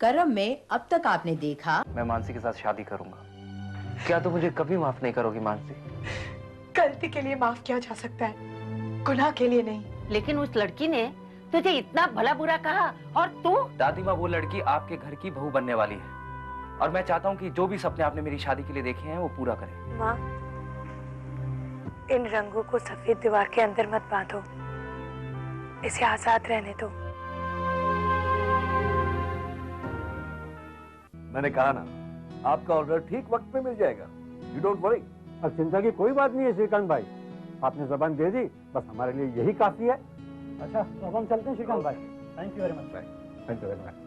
कर्म में अब तक आपने देखा। मैं मानसी के साथ शादी करूंगा। क्या तुम मुझे कभी माफ नहीं करोगी मानसी? गलती के लिए माफ किया जा सकता है, गुनाह के लिए नहीं। लेकिन उस लड़की ने तुझे इतना भला बुरा कहा और तू? दादी माँ, वो लड़की आपके घर की बहू बनने वाली है और मैं चाहता हूँ कि जो भी सपने आपने मेरी शादी के लिए देखे हैं वो पूरा करें। माँ, इन रंगों को सफेद दीवार के अंदर मत बांधो, इसे आजाद रहने दो। मैंने कहा ना, आपका ऑर्डर ठीक वक्त पे मिल जाएगा। You don't worry. अब चिंता की कोई बात नहीं है श्रीकांत भाई, आपने जबान दे दी, बस हमारे लिए यही काफी है। अच्छा, तो अब हम चलते हैं श्रीकांत भाई। Thank you very much. Thank you very much.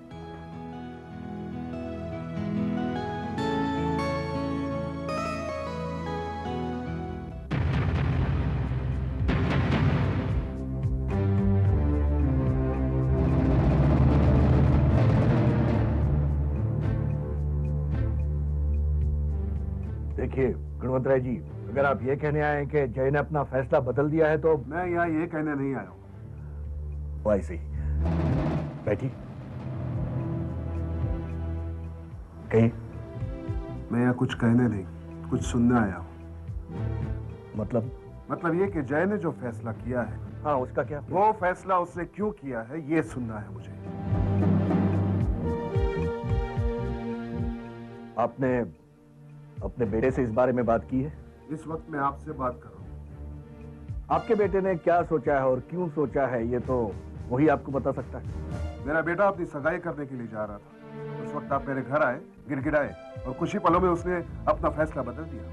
देखिए गुणवंत राय जी, अगर आप ये कहने आए हैं कि जय ने अपना फैसला बदल दिया है तो मैं यहाँ ये कहने नहीं आया हूँ। ऐसे ही बैठी कहीं। मैं यहाँ कुछ कहने नहीं, कुछ सुनने आया हूँ। मतलब ये कि जय ने जो फैसला किया है, हाँ, उसका क्या? वो फैसला उसने क्यों किया है ये सुनना है मुझे। आपने अपने बेटे से इस बारे में बात की है? इस वक्त मैं आपसे बात कर रहा हूँ। आपके बेटे ने क्या सोचा है और क्यों सोचा है ये तो वही आपको बता सकता है। मेरा बेटा अपनी सगाई करने के लिए जा रहा था, उस वक्त आप मेरे घर आए, गिड़गिड़ाए और कुछ ही पलों में उसने अपना फैसला बदल दिया।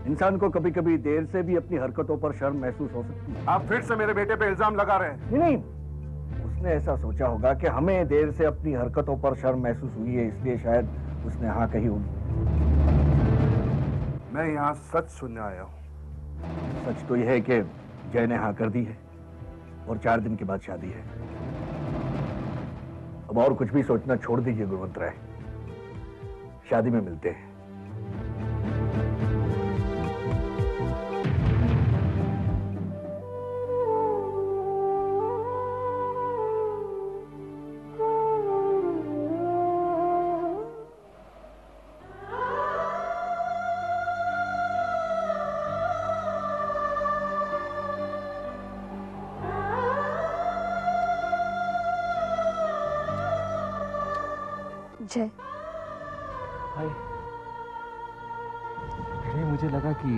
इंसान को कभी कभी देर से भी अपनी हरकतों पर शर्म महसूस हो सकती है। आप फिर से मेरे बेटे पे इल्जाम लगा रहे हैं। नहीं, उसने ऐसा सोचा होगा कि हमें देर से अपनी हरकतों पर शर्म महसूस हुई है, इसलिए शायद उसने हाँ कही होगी। मैं यहाँ सच सुनने आया हूँ। सच तो यह है कि जय ने हाँ कर दी है और 4 दिन के बाद शादी है। अब और कुछ भी सोचना छोड़ दीजिए गुणवंत राय, शादी में मिलते हैं। जय, हाय। अरे मुझे लगा कि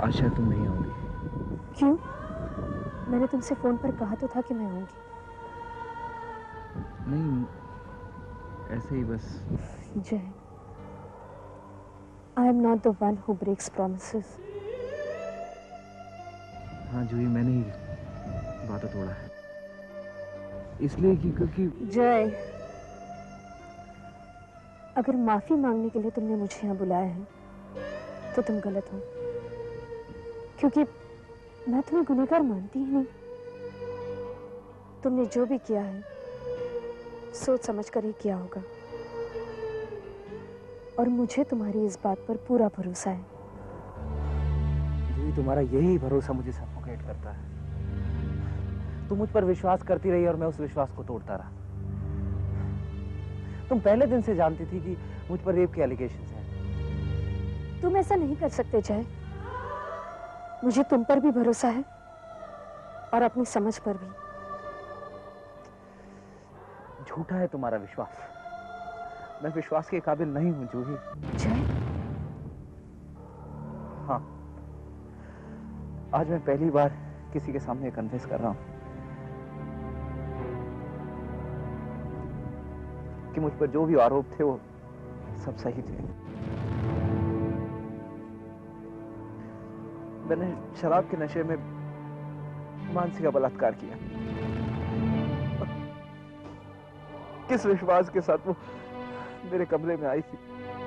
आज शायद तुम नहीं आओगी। क्यों? मैंने तुमसे फोन पर कहा तो था कि मैं आऊंगी। नहीं, ऐसे ही बस। Jay, I am not the one who breaks promises. हाँ जूही, मैंने ही वादा तोड़ा है, इसलिए कि क्योंकि जय, अगर माफी मांगने के लिए तुमने मुझे यहाँ बुलाया है तो तुम गलत हो, क्योंकि मैं तुम्हें गुनहगार मानती ही नहीं। तुमने जो भी किया है सोच समझ कर ही किया होगा और मुझे तुम्हारी इस बात पर पूरा भरोसा है। जी, तुम्हारा यही भरोसा मुझे सफोकेट करता है। तुम मुझ पर विश्वास करती रही और मैं उस विश्वास को तोड़ता रहा। तुम पहले दिन से जानती थी कि मुझ पर रेप के एलिगेशंस हैं। तुम ऐसा नहीं कर सकते जय, मुझे तुम पर भी भरोसा है और अपनी समझ पर भी। झूठा है तुम्हारा विश्वास, मैं विश्वास के काबिल नहीं हूं जूही। जय, हाँ, आज मैं पहली बार किसी के सामने कन्फेस कर रहा हूं कि मुझ पर जो भी आरोप थे वो सब सही थे। मैंने शराब के नशे में मानसी का बलात्कार किया। किस विश्वास के साथ वो मेरे कमरे में आई थी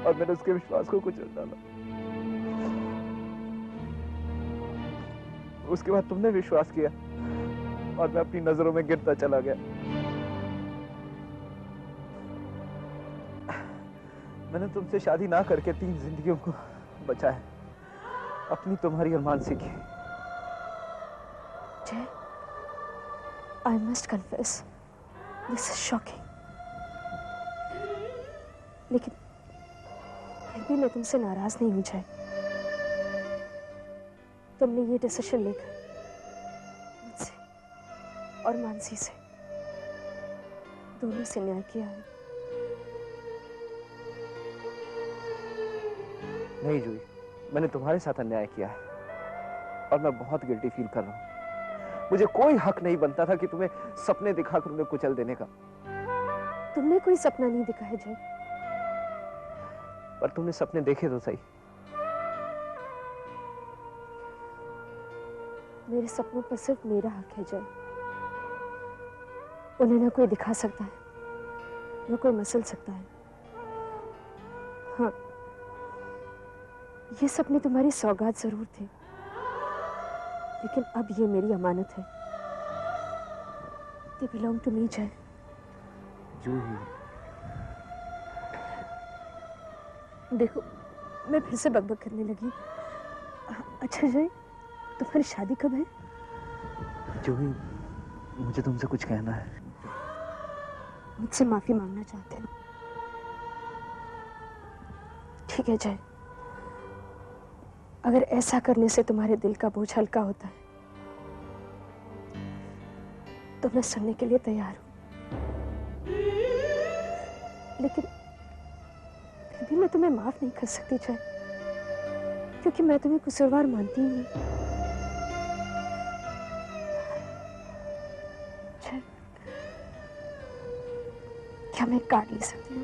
और मैंने उसके विश्वास को कुचल डाला। उसके बाद तुमने विश्वास किया और मैं अपनी नजरों में गिरता चला गया। मैंने तुमसे शादी ना करके 3 जिंदगियों को बचाया, अपनी, तुम्हारी और मानसी की। जय, I must confess, this is shocking. लेकिन फिर भी मैं तुमसे नाराज नहीं हूं जय। तुमने ये डिसीजन लेकर मुझसे और मानसी से दोनों से न्याय किया है। नहीं जूही, मैंने तुम्हारे साथ अन्याय किया है और मैं बहुत गिल्टी फील कर रहा हूं। मुझे कोई हक नहीं बनता था कि तुम्हें सपने दिखाकर उन्हें कुचल देने का। तुमने कोई सपना नहीं देखा है जय। पर तुमने सपने देखे तो सही। मेरे सपनों पर सिर्फ मेरा हक है जय। उन्हें ना कोई दिखा सकता है, ना कोई मसल सकता है। हाँ, ये सपने तुम्हारी सौगात जरूर थे, लेकिन अब ये मेरी अमानत है। They belong to me, जय। जूही, देखो, मैं फिर से बकबक करने लगी। अच्छा जय, तुम्हारी शादी कब है? जूही, मुझे तुमसे कुछ कहना है। मुझसे माफी मांगना चाहते हो? ठीक है जय, अगर ऐसा करने से तुम्हारे दिल का बोझ हल्का होता है तो मैं सुनने के लिए तैयार हूं। लेकिन फिर भी मैं तुम्हें माफ नहीं कर सकती जय, क्योंकि मैं तुम्हें कसूरवार मानती ही नहीं। जय, क्या मैं कार्ड ले सकती हूँ?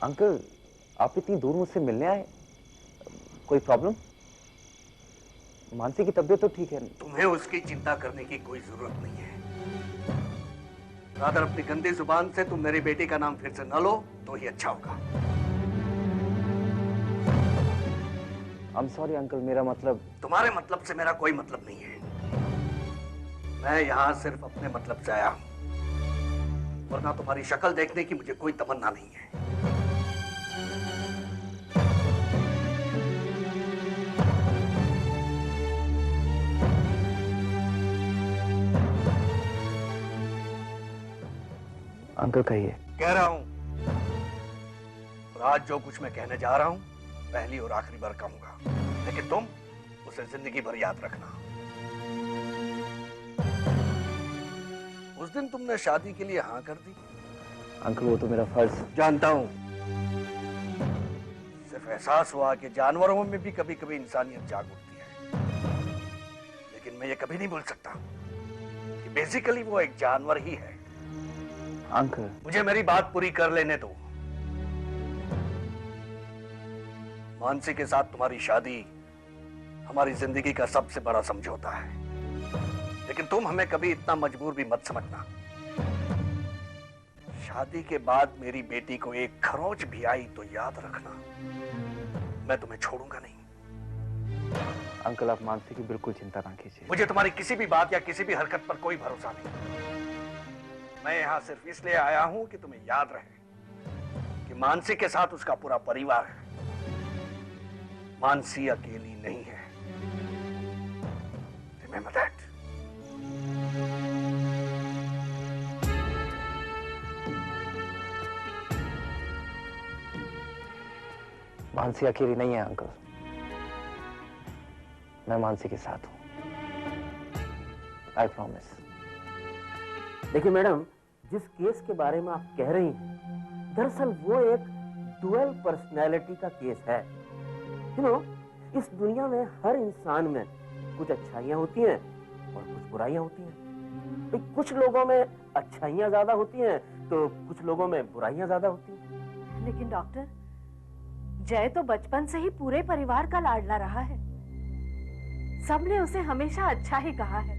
अंकल, आप इतनी दूर मुझसे मिलने आए, कोई प्रॉब्लम? मानसी की तबीयत तो ठीक है। तुम्हें उसकी चिंता करने की कोई जरूरत नहीं है। रादर अपनी गंदी जुबान से तुम मेरी बेटी का नाम फिर से न लो तो ही अच्छा होगा। I'm sorry अंकल, मेरा मतलब। तुम्हारे मतलब से मेरा कोई मतलब नहीं है। मैं यहाँ सिर्फ अपने मतलब से आया हूं, वरना तुम्हारी शक्ल देखने की मुझे कोई तमन्ना नहीं है। अंकल कहिए। कह रहा हूं, और आज जो कुछ मैं कहने जा रहा हूं पहली और आखिरी बार कहूंगा, लेकिन तुम उसे जिंदगी भर याद रखना। उस दिन तुमने शादी के लिए हाँ कर दी। अंकल वो तो मेरा फर्ज। जानता हूं, सिर्फ एहसास हुआ कि जानवरों में भी कभी कभी इंसानियत जाग उठती है, लेकिन मैं ये कभी नहीं भूल सकता कि बेसिकली वो एक जानवर ही है। अंकल मुझे मेरी बात पूरी कर लेने दो। मानसी के साथ तुम्हारी शादी हमारी जिंदगी का सबसे बड़ा समझौता है, लेकिन तुम हमें कभी इतना मजबूर भी मत समझना। शादी के बाद मेरी बेटी को एक खरोंच भी आई तो याद रखना, मैं तुम्हें छोड़ूंगा नहीं। अंकल आप मानसी की बिल्कुल चिंता ना कीजिए। मुझे तुम्हारी किसी भी बात या किसी भी हरकत पर कोई भरोसा नहीं। मैं यहाँ सिर्फ इसलिए आया हूं कि तुम्हें याद रहे कि मानसी के साथ उसका पूरा परिवार है। मानसी अकेली नहीं है। Remember that. मानसी अकेली नहीं है अंकल, मैं मानसी के साथ हूं। I promise. देखिए मैडम, जिस केस के बारे में आप कह रही हैं, दरअसल वो एक डुअल पर्सनैलिटी का केस है। यू नो, इस दुनिया में हर इंसान में कुछ अच्छाइयां होती हैं और कुछ बुराइयां होती हैं। भाई कुछ लोगों में अच्छाइयां ज्यादा होती हैं तो कुछ लोगों में बुराइयां ज्यादा होती हैं। लेकिन डॉक्टर, जय तो बचपन से ही पूरे परिवार का लाडला रहा है। सबने उसे हमेशा अच्छा ही कहा है।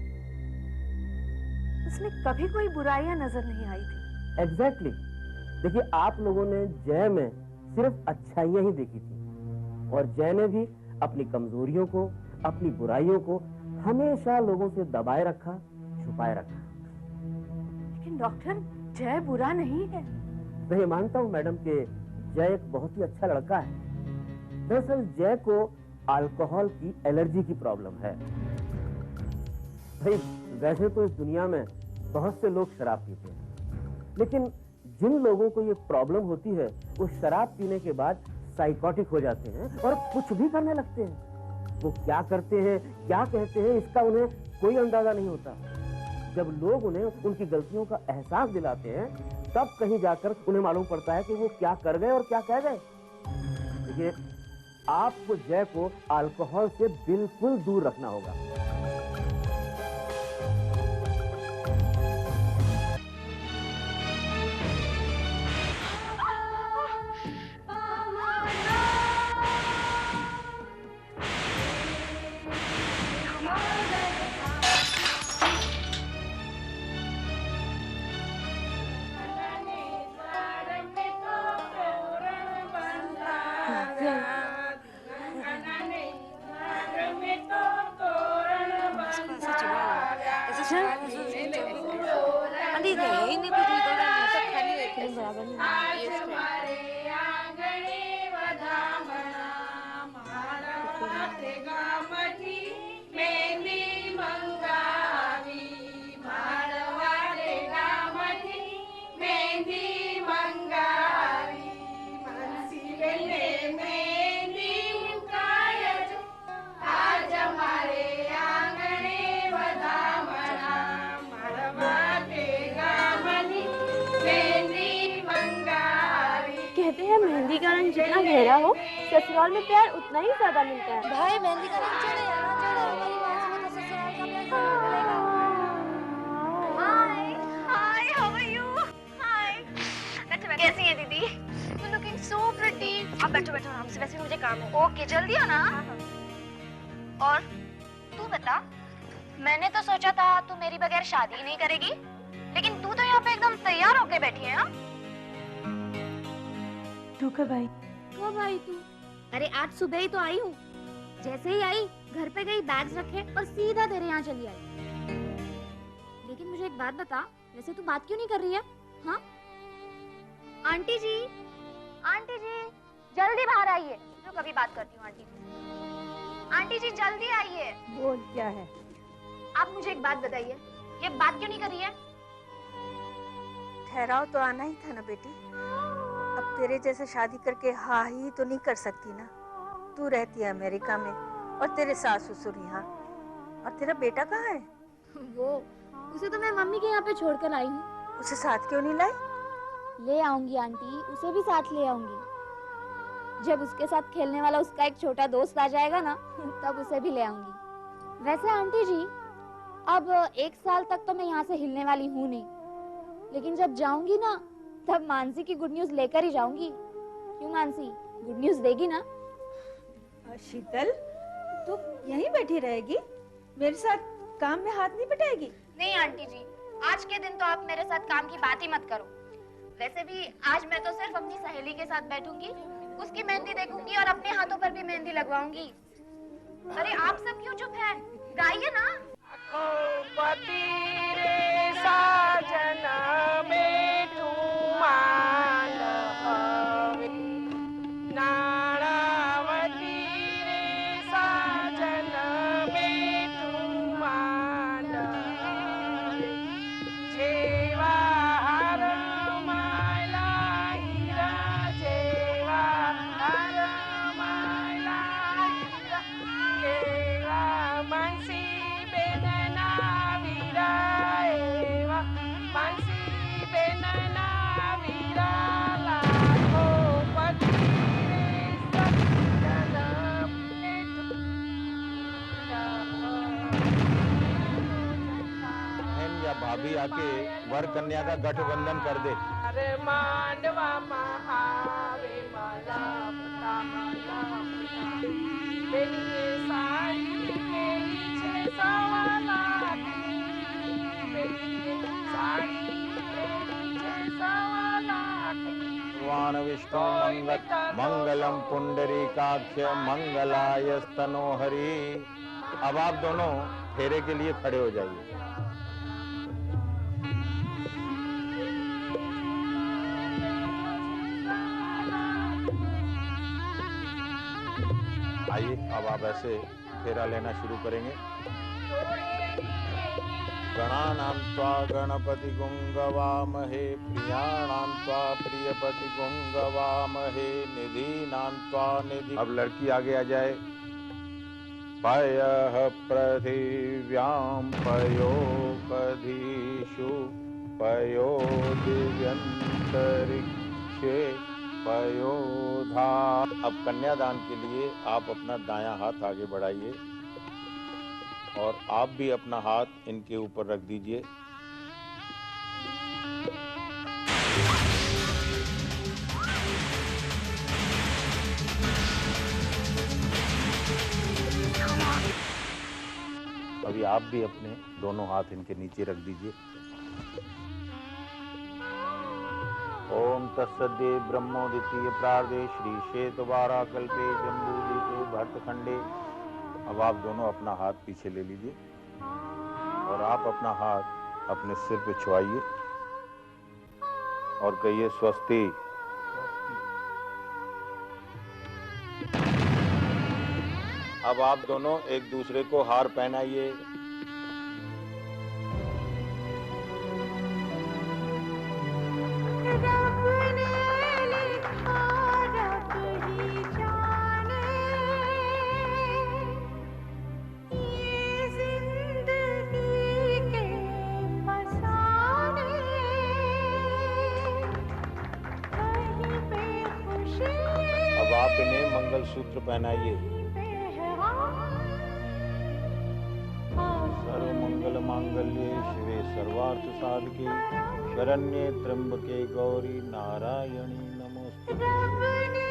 उसमें कभी कोई बुराइयां नजर नहीं आई थी। एग्जैक्टली देखिए, आप लोगों ने जय में सिर्फ अच्छाइयां ही देखी थी और जय ने भी अपनी कमजोरियों को, अपनी बुराइयों को हमेशा लोगों से दबाए रखा, छुपाए रखा। लेकिन डॉक्टर, जय बुरा नहीं है। मैं ये मानता हूँ मैडम कि जय एक बहुत ही अच्छा लड़का है। दरअसल जय को अल्कोहल की एलर्जी की प्रॉब्लम है। भाई वैसे तो इस दुनिया में बहुत से लोग शराब पीते हैं, लेकिन जिन लोगों को ये प्रॉब्लम होती है वो शराब पीने के बाद साइकोटिक हो जाते हैं और कुछ भी करने लगते हैं। वो क्या करते हैं, क्या कहते हैं, इसका उन्हें कोई अंदाजा नहीं होता। जब लोग उन्हें उनकी गलतियों का एहसास दिलाते हैं तब कहीं जाकर उन्हें मालूम पड़ता है कि वो क्या कर गए और क्या कह गए। देखिए, आपको जय को अल्कोहल से बिल्कुल दूर रखना होगा। कहते हैं मेहंदी का रंग जितना गहरा हो, ससुराल में प्यार उतना ही ज्यादा मिलता है। भाई मेहंदी का रंग चढ़े या ना चढ़े, हमारी बात से तो ससुराल का प्यार जरूर मिलेगा। हाय हाय, हाउ आर यू? हाय, कैसी हैं दीदी? You looking so pretty. आप बैठो बैठो, हमसे वैसे मुझे काम है। ओके, जल्दी आना। और तू बता, मैंने तो सोचा था तू मेरी बगैर शादी नहीं करेगी, लेकिन तू तो यहाँ पे एकदम तैयार होके बैठी है। तू कब आई? कब आई तू? अरे आज सुबह ही तो आई हूँ। जैसे ही आई घर पे गई, बैग्स रखे और सीधा तेरे यहाँ चली आई। लेकिन मुझे एक बात बता, वैसे तू बात क्यों नहीं कर रही है? हाँ आंटी जी, आंटी जी जल्दी बाहर आइए। जो कभी बात करती हूँ आंटी जी। आंटी जी जल्दी आइए। बोल, क्या है? आप मुझे एक बात बताइए, ये बात क्यों नहीं कर रही है? ठहराव तो आना ही था ना बेटी। अब तेरे जैसे शादी करके हाँ ही तो नहीं कर सकती ना। तू रहती है अमेरिका में और तेरे सास ससुर यहाँ, और तेरा बेटा कहाँ है? वो उसे तो मैं मम्मी के यहाँ पे छोड़कर आई हूँ। उसे साथ क्यों नहीं लाई? ले आऊंगी आंटी, उसे भी साथ ले आऊंगी। जब उसके साथ खेलने वाला उसका एक छोटा दोस्त आ जाएगा ना, तब उसे भी ले आऊंगी। वैसे आंटी जी, अब 1 साल तक तो मैं यहाँ से हिलने वाली हूँ नहीं, लेकिन जब जाऊंगी ना तब मानसी की गुड न्यूज लेकर ही जाऊंगी। क्यों मानसी, गुड न्यूज देगी ना? शीतल, तू यहीं बैठी रहेगी? मेरे साथ काम में हाथ नहीं बटाएगी? नहीं आंटी जी, आज के दिन तो आप मेरे साथ काम की बात ही मत करो। वैसे भी आज मैं तो सिर्फ अपनी सहेली के साथ बैठूंगी, उसकी मेहंदी देखूंगी और अपने हाथों पर भी मेहंदी लगवाऊंगी। अरे आप सब क्यों चुप हैं? गाइए ना। भाभी आके वर कन्या का गठबंधन कर दे। अरे मांडवा महावे माला पता माला भगवान विष्णु मंगलम पुंडरीकाक्ष मंगलाय स्तनोहरि। अब आप दोनों फेरे के लिए खड़े हो जाइए। आइए, अब आप ऐसे फेरा लेना शुरू करेंगे। गणानां त्वा गणपति गुंगवामहे, प्रियाणां त्वा प्रियपति गुंगवामहे, निधीनां त्वा निधि। अब लड़की आगे आ जाए। पयः पृथिव्यां पयोपधीषु पयो दिव्यंतरिक्षे पयोधा। अब कन्यादान के लिए आप अपना दायां हाथ आगे बढ़ाइए और आप भी अपना हाथ इनके ऊपर रख दीजिए। अभी आप भी अपने दोनों हाथ इनके नीचे रख दीजिए। ओम तत्सद्ये ब्रह्मोदितीय प्रार्दे श्री श्वेतवारा कल्पे जम्बूदीपे भरतखंडे। अब आप दोनों अपना हाथ पीछे ले लीजिए और आप अपना हाथ अपने सिर पे छुआइए और कहिए स्वस्ति। अब आप दोनों एक दूसरे को हार पहनाइए। अब आप इन्हें मंगलसूत्र पहनाइए। सर्व मंगल मांगल्ये शिवे सर्वार्थ साधके शरण्ये त्र्यंबके गौरी नारायणी नमोस्तुते।